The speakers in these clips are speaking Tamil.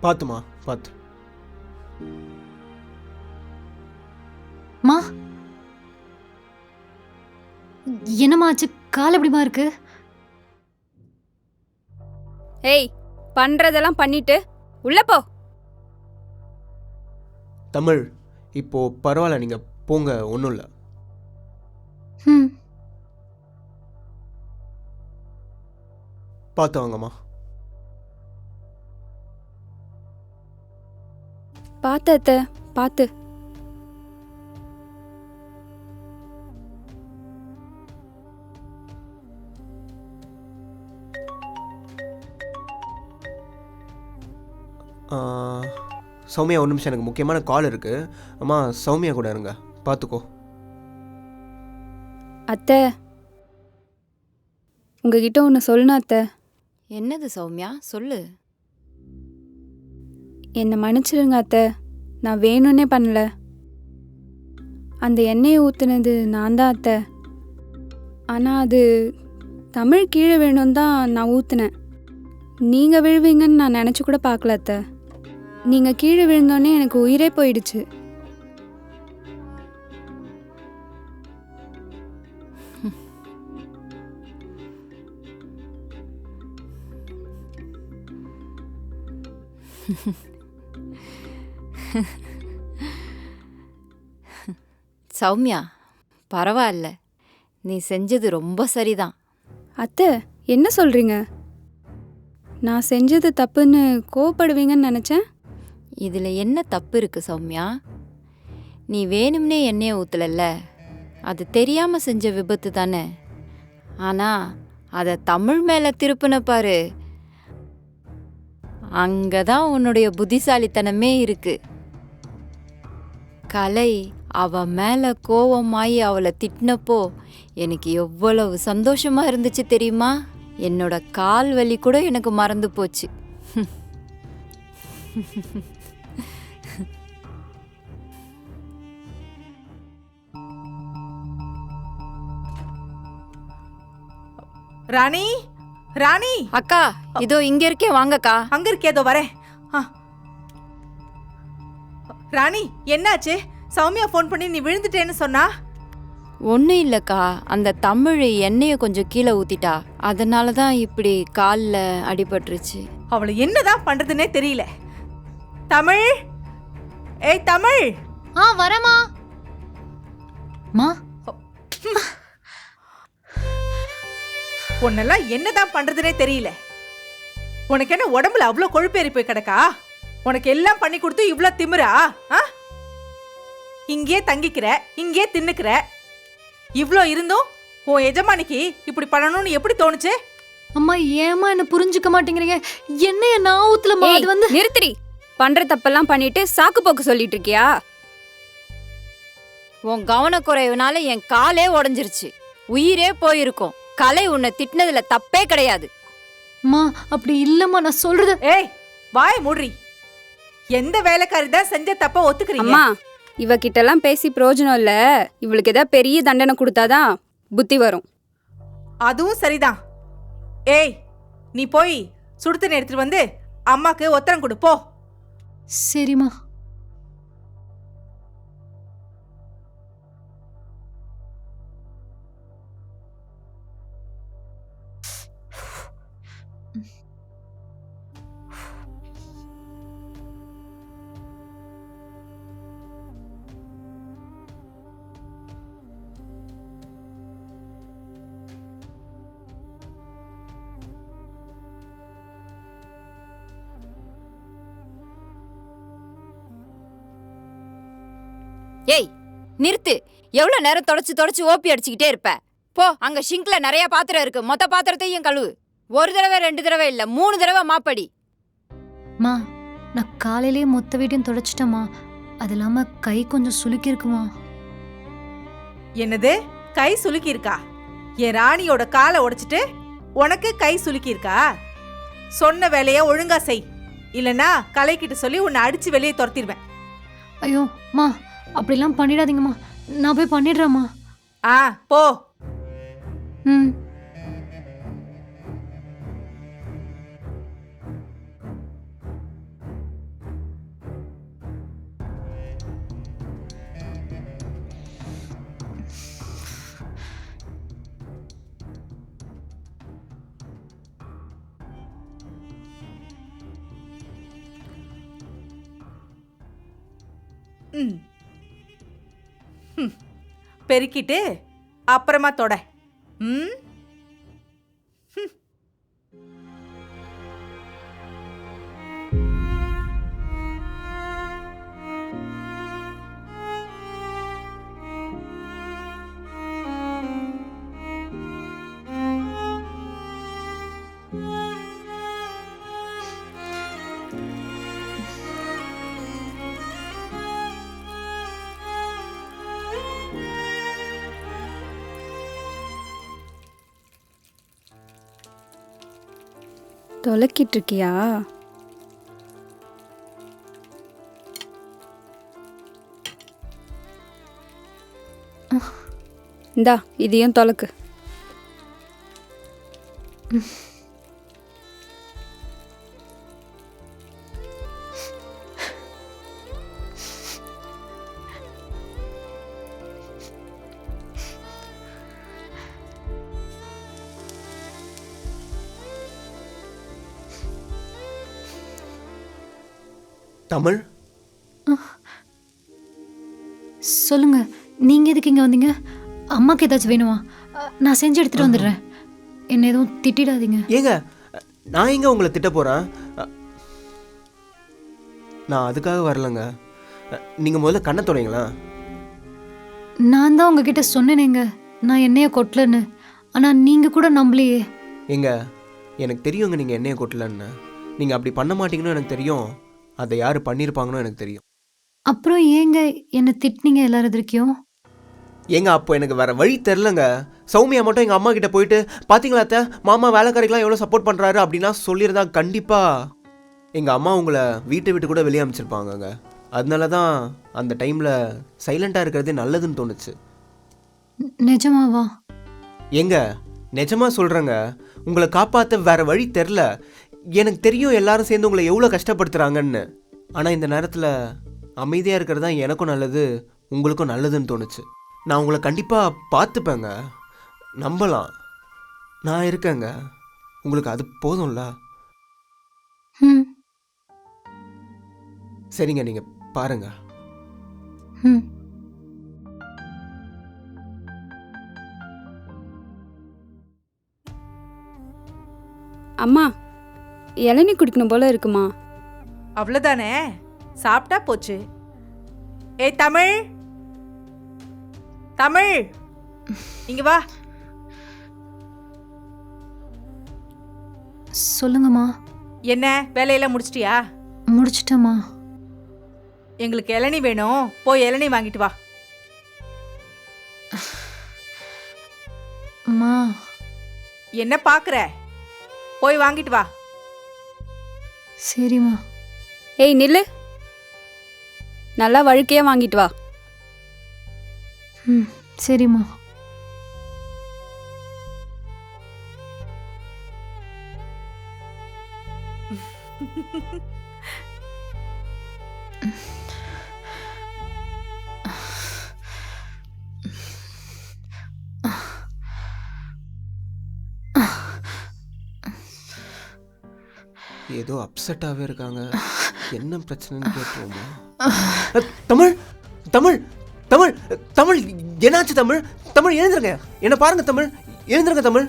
பார்த்துமா பார்த்து. மா என்னம்மா ஆச்சு? கால் எப்படிமா இருக்கு? ஏய், பண்றதெல்லாம் பண்ணிட்டு உள்ள போ. தமிழ், இப்போ பரவாயில்ல, நீங்கள் போங்க, ஒன்றும் இல்லை. ம் பார்த்து வாங்கம்மா. பார்த்து அத்தை, பார்த்து. சௌமியா, ஒரு நிமிஷம், எனக்கு முக்கியமான கால் இருக்குது. அம்மா, சௌமியா கூட இருங்க, பார்த்துக்கோ. அத்தை, உங்ககிட்ட ஒன்று சொல்லணும் அத்தை. என்னது சௌமியா, சொல்லு. என்னை மன்னிச்சிடுங்க அத்தை, நான் வேணும்னே பண்ணல. அந்த எண்ணெயை ஊற்றுனது நான் தான் அத்தை. ஆனால் அது தமிழ் கீழே வேணும் தான் நான் ஊற்றுனேன். நீங்கள் விழுவீங்கன்னு நான் நினச்சி கூட பார்க்கல அத்தை. நீங்கள் கீழே விழுந்தோடனே எனக்கு உயிரே போயிடுச்சு. சௌமியா, பரவாயில்ல, நீ செஞ்சது ரொம்ப சரிதான். அத்தை, என்ன சொல்கிறீங்க? நான் செஞ்சது தப்புன்னு கோவப்படுவீங்கன்னு நினச்சேன். இதில் என்ன தப்பு இருக்கு சௌமியா? நீ வேணும்னே எண்ணெயை ஊற்றலல்ல, அது தெரியாமல் செஞ்ச விபத்து தானே. ஆனால் அதை தமிழ் மேலே திருப்பின பாரு, அங்கே தான் உன்னுடைய புத்திசாலித்தனமே இருக்கு. கலை அவ மேலே கோவமாயி அவளை திட்டினப்போ எனக்கு எவ்வளவு சந்தோஷமா இருந்துச்சு தெரியுமா? என்னோட கால் வலி கூட எனக்கு மறந்து போச்சு. ராணி, ராணி. அக்கா, இதோ இங்க இருக்கே, வாங்கக்கா. அங்க இருக்கே, இதோ வரேன். ராணி, என்னாச்சு? சௌமியா ஃபோன் பண்ணி நீ விழுந்துட்டேன்னு சொன்னா. ஒன்றும் இல்லைக்கா, அந்த தமிழ் எண்ணெயை கொஞ்சம் கீழே ஊத்திட்டா, அதனால தான் இப்படி காலில் அடிபட்டுருச்சு. அவளை என்னதான் பண்றதுன்னே தெரியல. தமிழ், ஏய் தமிழ். வரமா மா. உன்னெல்லாம் என்னதான் பண்றதுன்னே தெரியல. உனக்கு என்ன உடம்புல அவ்வளோ கொழுப்பேறி போய் கிடக்கா? உனக்கு எல்லாம் பண்ணி கொடுத்து இவ்வளோ திமிரா? இங்கே தங்கிக்கிற, இங்கே தின்னுக்கிற, இவ்ளோ இருந்தும் உன் எஜமானிக்கு இப்படி பண்ணணும்னு எப்படி தோணுச்சு? அம்மா, ஏமா என்ன புரிஞ்சுக்க மாட்டேங்கிறீங்க? என்னைய நான் ஊத்தலமா. அது வந்து நிறுத்திரி. பண்ற தப்பெல்லாம் பண்ணிட்டு சாக்கு போக்கு சொல்லிட்டு இருக்கியா? உன் கவனக்குறைவுனால என் காலே உடஞ்சிருச்சு, உயிரே போயிருக்கும். கலை உன்னை திட்டினதுல தப்பே கிடையாது. அம்மா, அப்படி இல்லம்மா, நான் சொல்றது. ஏய், வாய் மூடுறி. எந்த வேலைக்காரி தான் செஞ்ச தப்ப ஒத்துக்கிறீங்க? அம்மா, இவகிட்டெல்லாம் பேசி பிரயோஜனம் இல்ல. இவளுக்கு ஏதாவது பெரிய தண்டனை கொடுத்தாதான் புத்தி வரும். அதுவும் சரிதான். ஏய், நீ போய் சுடுதண்ணி எடுத்துட்டு வந்து அம்மாக்கு ஒத்தரம் கொடு போ. சரிம்மா. ஏய், நிறுத்து. எவ்வளவு நேரம் தொடச்சு ஓப்பி அடிச்சுக்கிட்டே இருப்ப? போ, அங்க ஷிங்க்ல நிறைய பாத்திரம் இருக்கு, மொத்த பாத்திரத்தையும் கழுவு. ஒரு தடவை 2 தடவை இல்ல, 3 தடவை மாப்படி. மா, நான் காலையிலேயே மொத்த வீட்டையும் தொடச்சிட்டேம்மா. அது இல்லாம கை கொஞ்சம் சுளுக்கி இருக்குமா. என்னது, கை சுளுக்கி இருக்கா? என் ராணியோட காலை உடைச்சிட்டு உனக்கு கை சுளுக்கி இருக்கா? சொன்ன வேலைய ஒழுங்கா செய், இல்லனா கலைக்கிட்ட சொல்லி உன்னை அடிச்சு வெளியே துரத்திடுவேன். ஐயோ மா, அப்படிலாம் பண்ணிடாதீங்கம்மா. நான் போய் பண்ணிடுறேம்மா. போ. ம். ம் ம். பெருக்கிட்டு அப்புறமா தொட. ம் தொலைக்கிட்டு இருக்கியா? இந்தா இதையும் தொலைக்கு. தமிழ், சொல்லுங்க, நீங்க எதுக்கு இங்க வந்தீங்க? அம்மாக்கு ஏதாச்சும் வேணுமா? நான் செஞ்சு எடுத்துட்டு வந்துடுறேன். என்ன எதுவும் திட்டிடாதீங்க. ஏங்க நான் எங்க உங்களை திட்ட போகிறேன்? நான் அதுக்காக வரலங்க. நீங்கள் முதல்ல கண்ணை தொடங்களா. நான் தான் உங்ககிட்ட சொன்னேனேங்க, நான் எண்ணெயை கொட்டலன்னு. ஆனா நீங்க கூட நம்பலையே. ஏங்க எனக்கு தெரியுங்க நீங்கள் என்னைய கொட்டலன்னு. நீங்கள் அப்படி பண்ண மாட்டீங்கன்னு எனக்கு தெரியும். அதை யார் பண்ணியிருப்பாங்கன்னு எனக்கு தெரியும். அப்புறம் ஏங்க என்னை திட்டினீங்க எல்லாரும் எதிர்க்கையும்? ஏங்க அப்போ எனக்கு வேற வழி தெரிலங்க. சௌமியா மட்டும் எங்கள் அம்மா கிட்ட போயிட்டு பார்த்தீங்களா அத்தை, மாமா வேலைக்காரிக்கெலாம் எவ்வளோ சப்போர்ட் பண்ணுறாரு அப்படின்னா சொல்லியிருந்தா கண்டிப்பாக எங்கள் அம்மா உங்களை வீட்டை விட்டு கூட வெளியே அனுப்பிச்சிருப்பாங்கங்க. அதனால தான் அந்த டைமில் சைலண்ட்டாக இருக்கிறதே நல்லதுன்னு தோணுச்சு. நிஜமாவா? ஏங்க நிஜமாக சொல்கிறேங்க, உங்களை காப்பாற்ற வேற வழி தெரில. எனக்கு தெரியும் எல்லாரும் சேர்ந்து உங்களை எவ்வளோ கஷ்டப்படுத்துகிறாங்கன்னு. ஆனால் இந்த நேரத்தில் அமைதியாக இருக்கிறது தான் எனக்கும் நல்லது, உங்களுக்கும் நல்லதுன்னு தோணுச்சு. நான் உங்களை கண்டிப்பாக பார்த்துப்பேங்க, நம்பலாம். நான் இருக்கேங்க, உங்களுக்கு அது போதும்ல. ம் சரிங்க, நீங்கள் பாருங்க. ம் அம்மா இளநீ குடிக்கணும் போல இருக்குமா? அவ்வளோதானே, சாப்பிட்டா போச்சு. ஏய் தமிழ், தமிழ் இங்க வா. சொல்லுங்கம்மா. என்ன வேலையெல்லாம் முடிச்சிட்டியா? முடிச்சிட்டேம்மா. எங்களுக்கு இளநீ வேணும், போய் இளநீ வாங்கிட்டு வா. அம்மா. என்ன பார்க்குற, போய் வாங்கிட்டு வா. சரிம்மா. ஏய் நில்லு, நல்லா வழுக்கையாக வாங்கிட்டு வா. ம் சரிம்மா. ஏதோ அப்செட்டாகவே இருக்காங்க, என்ன பிரச்சனைன்னு கேட்டுருவோமா? தமிழ், தமிழ், தமிழ், தமிழ், என்னாச்சு தமிழ்? தமிழ் எழுந்துருங்க, என்ன பாருங்க தமிழ், எழுந்துருங்க தமிழ்,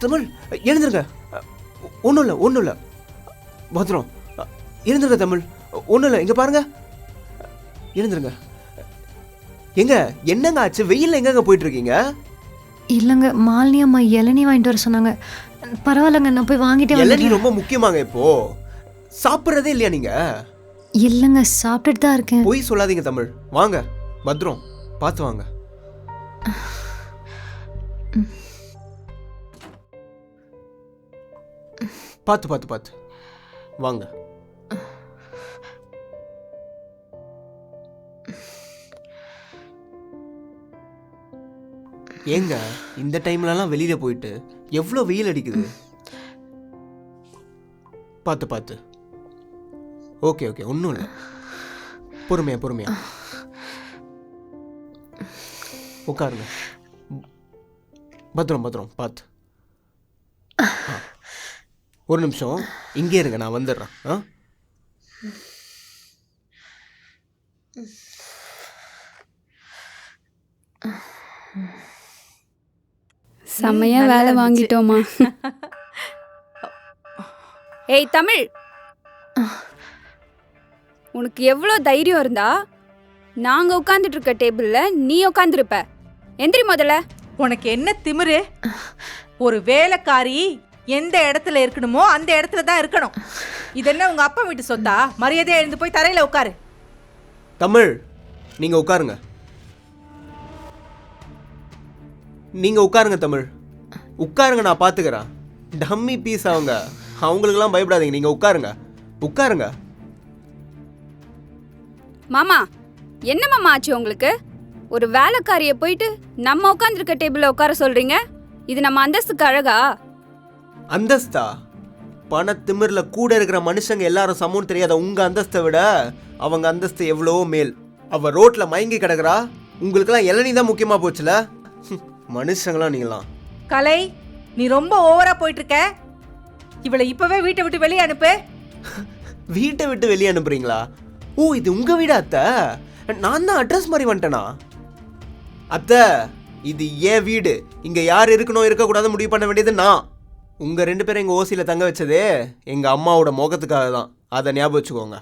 தமிழ் எழுந்துருங்க. ஒன்றும் இல்லை, ஒன்றும் இல்லை, பத்திரம், எழுந்துருங்க தமிழ், ஒன்றும் இல்லை, இங்கே பாருங்க, எழுந்துருங்க. எங்க என்னங்க ஆச்சு? வெயில்ல எங்கங்க போயிட்டு இருக்கீங்க? இல்லைங்க, மாலினி அம்மா இளநீ வாங்கிட்டு வர சொன்னாங்க. பரவாயில்லைங்க, நான் போய் வாங்கிட்டே இளநீ வந்துடுறேன். ரொம்ப முக்கியமாங்க. இப்போ சாப்பிட்றதே இல்லையா நீங்க? இல்லைங்க, சாப்பிட்டுட்டு தான் இருக்கேன். போய் சொல்லாதீங்க தமிழ், வாங்க, பத்திரம், பார்த்து வாங்க. பார்த்து பார்த்து பார்த்து வாங்க. ஏங்க இந்த டைம்லலாம் வெளியில போயிட்டு எவ்வளோ வெயில் அடிக்குது. பார்த்து பார்த்து. ஓகே ஓகே, ஒன்றும் இல்லை, பொறுமையா பொறுமையா உட்காருங்க. பத்திரம் பத்திரம் பார்த்து. ஒரு நிமிஷம் இங்கே இருங்க, நான் வந்துடுறேன். செம்மையா நல்லா வேலை இருந்துச்சு. வாங்கிட்டோமா. ஏய் தமிழ், உனக்கு எவ்வளோ தைரியம் இருந்தா நாங்க உட்காந்துட்டு இருக்க டேபிள்ல நீ உட்காந்துருப்ப? எந்திரி முதல்ல. உனக்கு என்ன திமிரு? ஒரு வேலைக்காரி எந்த இடத்துல இருக்கணுமோ அந்த இடத்துல தான் இருக்கணும். இது என்ன உங்க அப்பா வீட்டு சொத்தா? மரியாதையா எழுந்து போய் தரையில உட்காரு. தமிழ், நீங்கள் உட்காருங்க. நீங்கள் உட்காருங்க தமிழ், உட்காருங்க, நான் பார்த்துக்கிறேன். டம்மி பீஸ் அவங்களுக்கெல்லாம் பயப்படாதீங்க. நீங்கள் உட்காருங்க, உட்காருங்க. மாமா, என்ன மாமா ஆச்சு உங்களுக்கு? ஒரு வேலைக்காரிய போயிட்டு நம்ம உட்காந்துருக்க டேபிள்ல உட்கார சொல்றீங்க. இது நம்ம அந்தஸ்துக்கு அழகா? அந்தஸ்தா? பண திமிரில் கூட இருக்கிற மனுஷங்க எல்லாரும் சமம்னு தெரியாத உங்கள் அந்தஸ்தை விட அவங்க அந்தஸ்து எவ்வளோ மேல். அவள் ரோட்டில் மயங்கி கிடக்குறா, உங்களுக்கெல்லாம் இளநீ தான் முக்கியமாக போச்சுல. மனுஷங்களாம் நீங்களாம். கலை, நீ ரொம்ப ஓவரா போயிட்டு இருக்க. இவளை இப்பவே வீட்டை விட்டு வெளியே அனுப்பு. வீட்டை விட்டு வெளியே அனுப்புறீங்களா? ஓ, இது உங்கள் வீடா அத்தை? நான் தான் அட்ரஸ் மாதிரி வந்துட்டேனா? அத்தை, இது ஏன் வீடு. இங்கே யார் இருக்கணும் இருக்கக்கூடாது முடிவு பண்ண வேண்டியது நான். உங்கள் 2 பேரும் எங்கள் ஓசியில் தங்க வச்சதே எங்கள் அம்மாவோட முகத்துக்காக தான். அதை ஞாபகம் வச்சுக்கோங்க.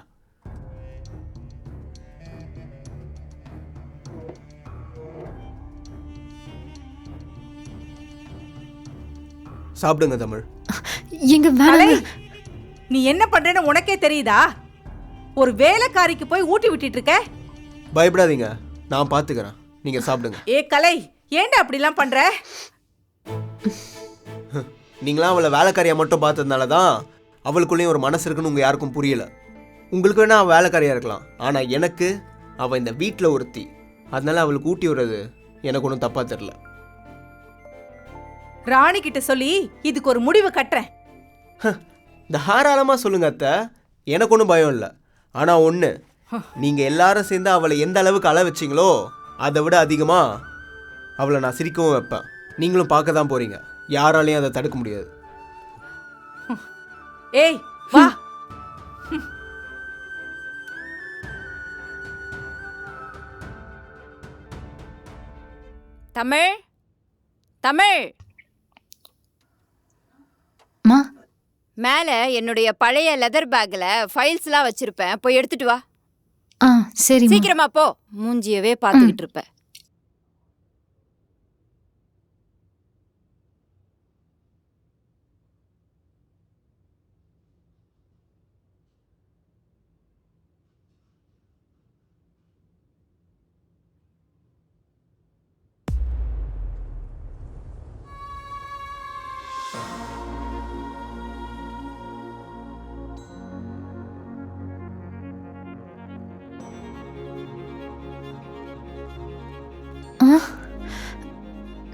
சாப்பிடுங்க தமிழ். எங்க கலை, வேலை நீ என்ன பண்றேன்னு உனக்கே தெரியுதா? ஒரு வேலைக்காரிக்கு போய் ஊட்டி விட்டுட்டு இருக்க. பயப்படாதீங்க, நான் பார்த்துக்கிறேன். நீங்கள் சாப்பிடுங்க. ஏ கலை, ஏன்டா அப்படிலாம் பண்ற? நீங்களாம் அவளை வேலைக்காரியாக மட்டும் பார்த்ததுனால தான் அவளுக்குள்ளேயும் ஒரு மனசு இருக்குன்னு உங்கள் யாருக்கும் புரியல. உங்களுக்கு வேணா அவள் வேலைக்காரியாக இருக்கலாம், ஆனால் எனக்கு அவள் இந்த வீட்டில் ஒருத்தி. அதனால அவளுக்கு ஊட்டி விடுறது எனக்கு ஒன்றும் தப்பாக தெரில. ராணி கிட்ட சொல்லி இதுக்கு ஒரு முடிவு கட்டுறேன். தாராளமாக சொல்லுங்க அத்தை, எனக்கு ஒன்றும் பயம் இல்லை. ஆனால் ஒன்று, நீங்கள் எல்லாரும் சேர்ந்து அவளை எந்த அளவுக்கு அள வச்சிங்களோ அதை விட அதிகமாக அவளை நான் சிரிக்கவும் வைப்பேன். நீங்களும் பார்க்க தான் போகிறீங்க. யாராலையும் அதை தடுக்க முடியாது. ஏய் வா. தமிழ், தமிழ், மா மேலே என்னுடைய பழைய லெதர் பேக்கில் ஃபைல்ஸ்லாம் வச்சிருப்பேன், போய் எடுத்துட்டு வா. ஆ சரி. சீக்கிரமா போ, மூஞ்சியவே பார்த்துக்கிட்டு இருப்ப.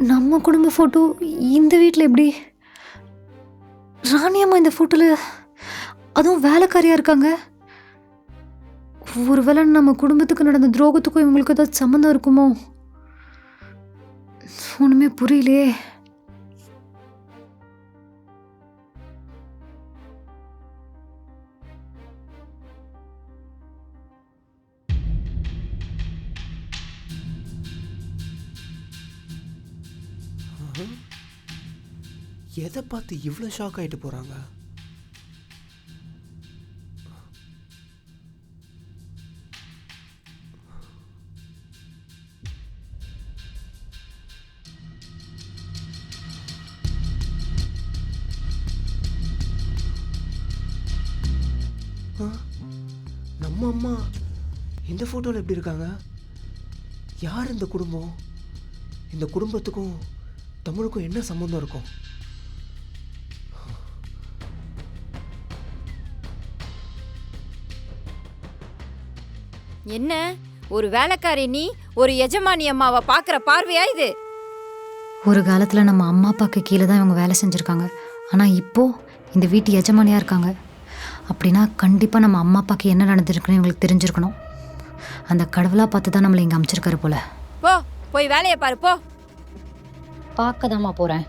நம்ம குடும்ப ஃபோட்டோ இந்த வீட்டில் எப்படி? ராணி அம்மா இந்த ஃபோட்டோவில் அதுவும் வேலைக்காரியாக இருக்காங்க. ஒருவேளை நம்ம குடும்பத்துக்கு நடந்த துரோகத்துக்கும் இவங்களுக்கு ஏதாவது சம்மந்தம் இருக்குமோ? ஒன்றுமே புரியலையே. எதை பார்த்து இவ்வளோ ஷாக் ஆகிட்டு போகிறாங்க? நம்ம அம்மா இந்த ஃபோட்டோவில் எப்படி இருக்காங்க? யார் இந்த குடும்பம்? இந்த குடும்பத்துக்கும் தமிழுக்கும் என்ன சம்பந்தம் இருக்கும்? என்ன ஒரு வேலைக்காரி நீ ஒரு எஜமானி அம்மாவை பார்க்குற பார்வையா இது? ஒரு காலத்தில் நம்ம அம்மா அப்பாவுக்கு கீழே தான் இவங்க வேலை செஞ்சுருக்காங்க. ஆனால் இப்போது இந்த வீட்டு எஜமானியாக இருக்காங்க. அப்படின்னா கண்டிப்பாக நம்ம அம்மா அப்பாவுக்கு என்ன நடந்திருக்குன்னு இவங்களுக்கு தெரிஞ்சிருக்கணும். அந்த கடவுளாக பார்த்து தான் நம்மளை இங்கே அமைச்சிருக்காரு போல. போ, போய் வேலையை பாரு, போ. பார்க்க தாம்மா போகிறேன்.